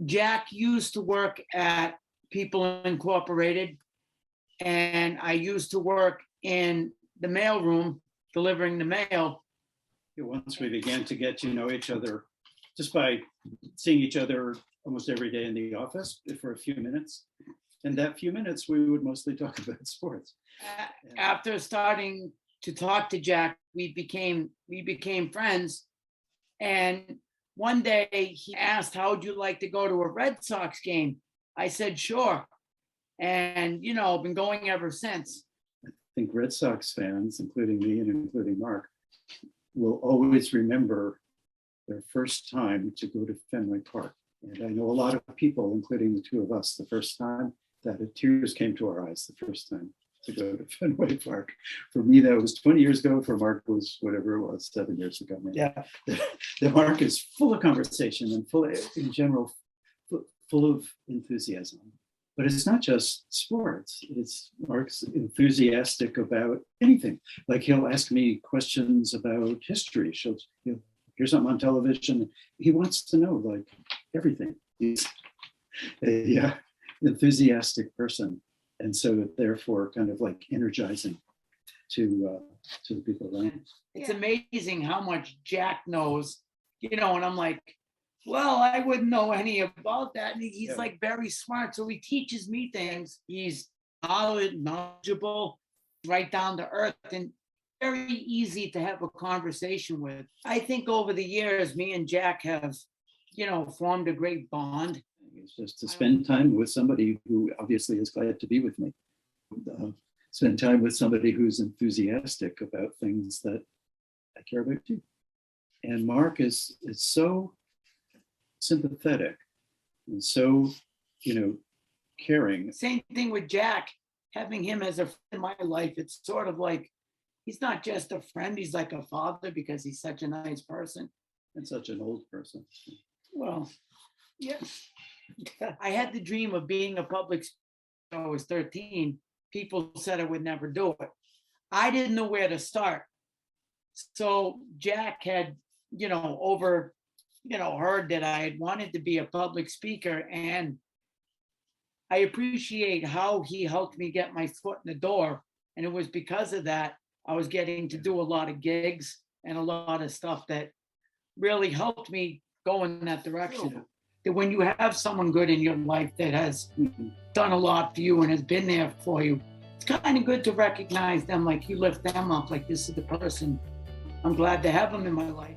Jack used to work at People Incorporated, and I used to work in the mailroom delivering the mail. Once we began to get to know each other just by seeing each other almost every day in the office for a few minutes. And that few minutes, we would mostly talk about sports. After starting to talk to Jack, we became friends. And one day he asked, how would you like to go to a Red Sox game? I said, sure. And, been going ever since. I think Red Sox fans, including me and including Mark, will always remember their first time to go to Fenway Park. And I know a lot of people, including the two of us, the first time that tears came to our eyes the first time to go to Fenway Park. For me, that was 20 years ago. For Mark, was whatever it was, 7 years ago. Maybe. Yeah. The Mark is full of conversation and in general, full of enthusiasm. But it's not just sports. It's Mark's enthusiastic about anything. Like he'll ask me questions about history. He'll hear something on television. He wants to know like everything. He's a enthusiastic person, and so therefore kind of like energizing to the people around. It's amazing how much Jack knows, and I'm like, well, I wouldn't know any about that. And he's like very smart. So he teaches me things. He's knowledgeable, right down to earth, and very easy to have a conversation with. I think over the years, me and Jack have, formed a great bond. It's just to spend time with somebody who obviously is glad to be with me. Spend time with somebody who's enthusiastic about things that I care about too. And Mark is so sympathetic and so, caring. Same thing with Jack. Having him as a friend in my life, it's sort of like, he's not just a friend, he's like a father because he's such a nice person. And such an old person. Well, yeah. I had the dream of being a public speaker when I was 13. People said I would never do it. I didn't know where to start. So Jack had, heard that I had wanted to be a public speaker, and I appreciate how he helped me get my foot in the door. And it was because of that I was getting to do a lot of gigs and a lot of stuff that really helped me go in that direction. That when you have someone good in your life that has done a lot for you and has been there for you, it's kind of good to recognize them, like you lift them up, like this is the person. I'm glad to have them in my life.